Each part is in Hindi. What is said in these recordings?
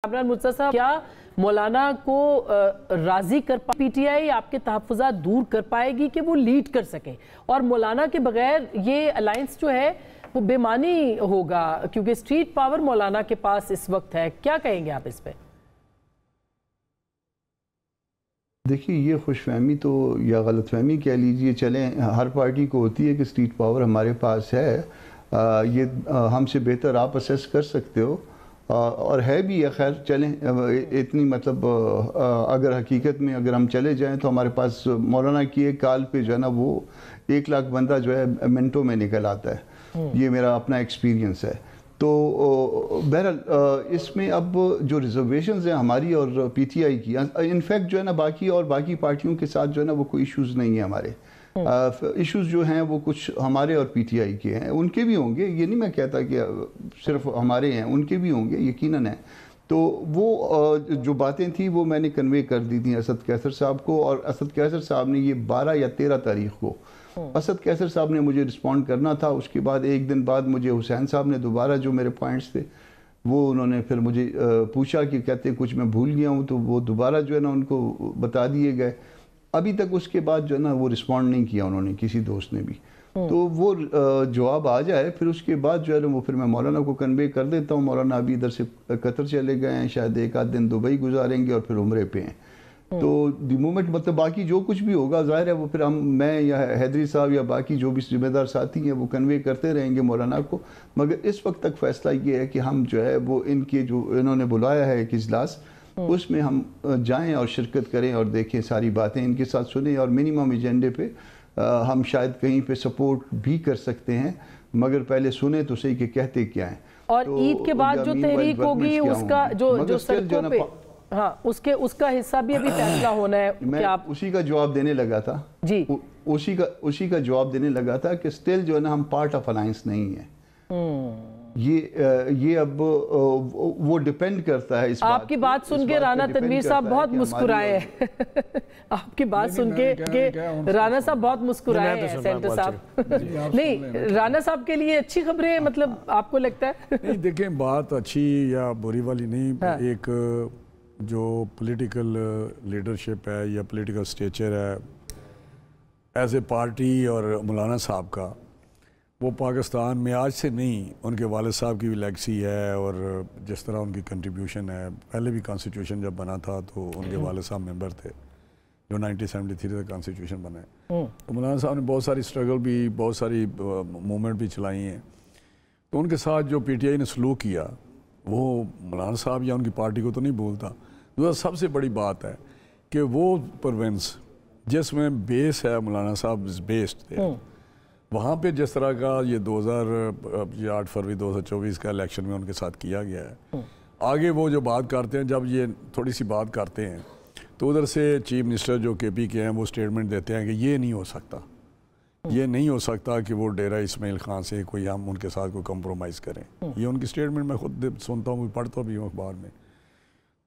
कामरान मुर्तज़ा साहब, क्या मौलाना को राजी कर पीटीआई आपके तहफ़्फ़ुज़ात दूर कर पाएगी कि वो लीड कर सकें, और मौलाना के बगैर ये अलायंस जो है वो बेमानी होगा, क्योंकि स्ट्रीट पावर मौलाना के पास इस वक्त है। क्या कहेंगे आप इस पे? देखिए, ये खुशफहमी तो या गलतफहमी कह लीजिए, चलें, हर पार्टी को होती है कि स्ट्रीट पावर हमारे पास है। ये हमसे बेहतर आप असेस कर सकते हो, और है भी है। खैर चलें, इतनी मतलब अगर हकीकत में अगर हम चले जाएं तो हमारे पास मौलाना की एक कॉल पे जो है ना वो 1 लाख बंदा जो है मिनटों में निकल आता है। ये मेरा अपना एक्सपीरियंस है। तो बहरहाल इसमें अब जो रिजर्वेशंस हैं हमारी और पीटीआई की, इनफैक्ट जो है ना बाकी पार्टियों के साथ जो है ना वो कोई इश्यूज़ नहीं है हमारे। इश्यूज़ जो हैं वो कुछ हमारे और पीटीआई के हैं, उनके भी होंगे, ये नहीं मैं कहता कि सिर्फ हमारे हैं, उनके भी होंगे, यकीनन है। तो वो जो बातें थी वो मैंने कन्वे कर दी थी असद कैसर साहब को, और असद कैसर साहब ने ये 12 या 13 तारीख को असद कैसर साहब ने मुझे रिस्पॉन्ड करना था। उसके बाद एक दिन बाद मुझे हुसैन साहब ने दोबारा जो मेरे पॉइंट्स थे वो उन्होंने फिर मुझे पूछा कि कहते कुछ मैं भूल गया हूँ, तो वो दोबारा जो है ना उनको बता दिए गए। अभी तक उसके बाद जो है ना वो रिस्पॉन्ड नहीं किया उन्होंने, किसी दोस्त ने भी। तो वो जवाब आ जाए फिर उसके बाद जो है ना वो फिर मैं मौलाना को कन्वे कर देता हूँ। मौलाना अभी इधर से कतर चले गए हैं, शायद 1 आध दिन दुबई गुजारेंगे और फिर उम्रे पे हैं। तो द मोमेंट मतलब बाकी जो कुछ भी होगा जाहिर है वो फिर मैं या हैदरी साहब या बाकी जो भी जिम्मेदार साथी हैं वो कन्वे करते रहेंगे मौलाना को। मगर इस वक्त तक फैसला ये है कि हम जो है वो इनके जो इन्होंने बुलाया है एक इजलास, उसमें हम जाएं और शिरकत करें और देखें, सारी बातें इनके साथ सुने, और मिनिमम एजेंडे पे हम शायद कहीं पे सपोर्ट भी कर सकते हैं, मगर पहले सुने तो सही कि कहते क्या हैं। और तो ईद के बाद जो तहरीक होगी उसका जो सड़कों पे, हाँ, उसका हिस्सा भी अभी फैसला होना है। मैं आप उसी का जवाब देने लगा था जी, उसी का जवाब देने लगा था कि स्टिल जो है ना हम पार्ट ऑफ अलायंस नहीं है। ये अब वो डिपेंड करता है इस आपकी बात सुन के राना तनवीर साहब बहुत मुस्कुराए हैं। आपकी बात सुन के राना साहब बहुत मुस्कुराए हैं सेंटर साहब। नहीं, राना साहब के लिए अच्छी खबरें मतलब आपको लगता है? नहीं, देखें, बात अच्छी या बुरी वाली नहीं। हाँ। एक जो पॉलिटिकल लीडरशिप है या पॉलिटिकल स्टेचर है एज ए पार्टी और मौलाना साहब का, वो पाकिस्तान में आज से नहीं, उनके वालिद साहब की भी लेगेसी है, और जिस तरह उनकी कंट्रीब्यूशन है, पहले भी कॉन्स्टिट्यूशन जब बना था तो उनके वालिद साहब मेंबर थे जो 1973 से कॉन्स्टिट्यूशन बना है। तो मौलाना साहब ने बहुत सारी स्ट्रगल भी, बहुत सारी मूवमेंट भी चलाई हैं। तो उनके साथ जो पीटीआई ने सलूक किया वो मौलाना साहब या उनकी पार्टी को तो नहीं भूलता। दूसरा सबसे बड़ी बात है कि वो प्रोविंस जिसमें बेस है, मौलाना साहब बेस्ड थे, वहाँ पे जिस तरह का ये 8 फरवरी 2024 का इलेक्शन में उनके साथ किया गया है, आगे वो जो बात करते हैं, जब ये थोड़ी सी बात करते हैं तो उधर से चीफ मिनिस्टर जो केपी के हैं वो स्टेटमेंट देते हैं कि ये नहीं हो सकता, ये नहीं हो सकता कि वो डेरा इस्माइल खान से कोई हम उनके साथ कोई कंप्रोमाइज़ करें। ये उनकी स्टेटमेंट मैं खुद सुनता हूँ, पढ़ता भी हूँ अखबार में।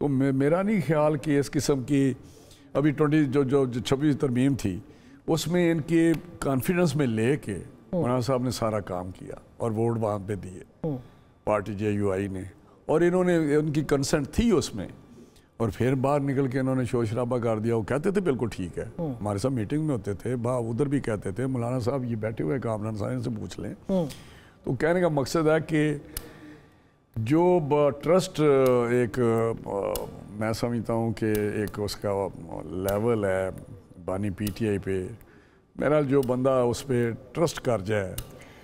तो मेरा नहीं ख्याल कि इस किस्म की अभी 26 तरमीम थी उसमें इनके कॉन्फिडेंस में लेके मौलाना साहब ने सारा काम किया और वोट वहाँ पे दिए पार्टी JUI ने, और इन्होंने उनकी कंसेंट थी उसमें, और फिर बाहर निकल के इन्होंने शोर शराबा कर दिया। वो कहते थे बिल्कुल ठीक है, हमारे साथ मीटिंग में होते थे, उधर भी कहते थे मौलाना साहब ये बैठे हुए कामरान साहब से पूछ लें। तो कहने का मकसद है कि जो ट्रस्ट एक मैं समझता हूँ कि एक उसका लेवल है बानी पीटीआई पे, मेरा जो बंदा उस पर ट्रस्ट कर जाए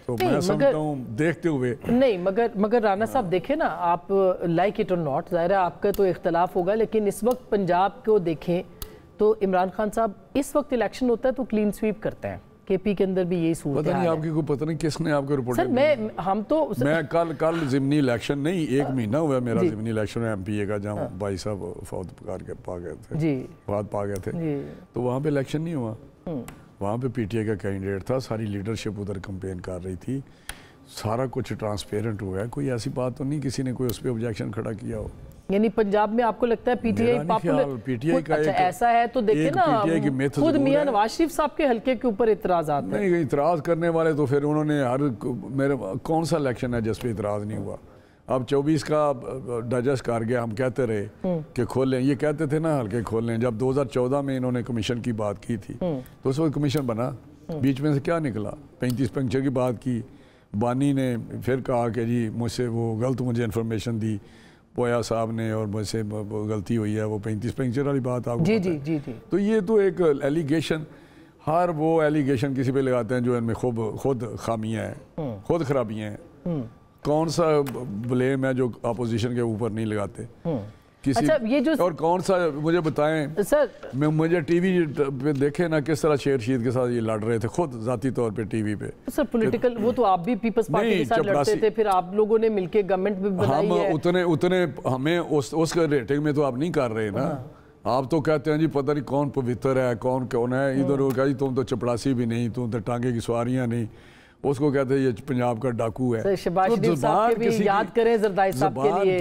तो मैं समझता हूँ देखते हुए नहीं। मगर राना साहब देखें ना, आप लाइक इट और नॉट, ज़ाहिर है आपका तो इख्तलाफ होगा, लेकिन इस वक्त पंजाब को देखें तो इमरान खान साहब इस वक्त इलेक्शन होता है तो क्लीन स्वीप करते हैं। केपी के अंदर भी यही सूरत है। पता नहीं आपकी को पता नहीं किसने आपको रिपोर्ट सर, मैं कल ज़िमनी इलेक्शन नहीं, 1 महीना हुआ मेरा ज़िमनी इलेक्शन MPA का, जहाँ भाई साहब फौत पा गए थे जी, पा गए थे, तो वहाँ पे इलेक्शन नहीं हुआ। वहाँ पे PTI का कैंडिडेट था, सारी लीडरशिप उधर कंपेन कर रही थी, सारा कुछ ट्रांसपेरेंट हुआ है, कोई ऐसी बात तो नहीं किसी ने कोई उस पर ऑब्जेक्शन खड़ा किया हो। यानी पंजाब में आपको लगता है PTI पॉपुलर का अच्छा ऐसा है तो देखिए ना, खुद मियां नवाज शरीफ साहब के हल्के के ऊपर इतराज आते हैं। नहीं, इतराज करने वाले तो फिर उन्होंने मेरे कौन सा इलेक्शन है जिस पे इतराज नहीं हुआ? अब 24 का डाइजेस्ट कर गया, हम कहते रहे कि खोलें, ये कहते थे ना हल्के खोलें। जब 2014 में इन्होंने कमीशन की बात की थी तो उस वक्त कमीशन बना, बीच में से क्या निकला, 35 पंक्चर की बात की, बानी ने फिर कहा कि जी मुझसे वो गलत मुझे इन्फॉर्मेशन दी पोया साहब ने और मुझसे गलती हुई है, वो 35 पंक्चर वाली बात आपको जी पता जी है। जी जी। तो ये तो एक एलिगेशन, हर वो एलिगेशन किसी पे लगाते हैं जो इनमें खुद खामियां हैं, खुद खराबियां हैं। कौन सा ब्लेम है जो अपोजिशन के ऊपर नहीं लगाते किसी। अच्छा, ये जो और कौन सा मुझे बताएं सर, मुझे टीवी पे देखे ना किस तरह शेर शीद के साथ ये लड़ रहे थे खुद जाती तौर पे टीवी पे। सर पॉलिटिकल वो तो आप भी पीपल्स पार्टी के साथ लड़ते थे, फिर आप लोगों ने मिलके गवर्नमेंट भी बनाई है। हम उतने हमें उस रेटिंग में तो आप नहीं कर रहे ना। आप तो कहते हैं जी पता नहीं कौन पवित्र है कौन है, इधर वो कहा तुम तो चपड़ासी भी नहीं, तुम तो टांगे की सवारियां नहीं, उसको कहते हैं ये पंजाब का डाकू है। शहबाज शरीफ साहब के भी याद करें जरदारी साहब के लिए।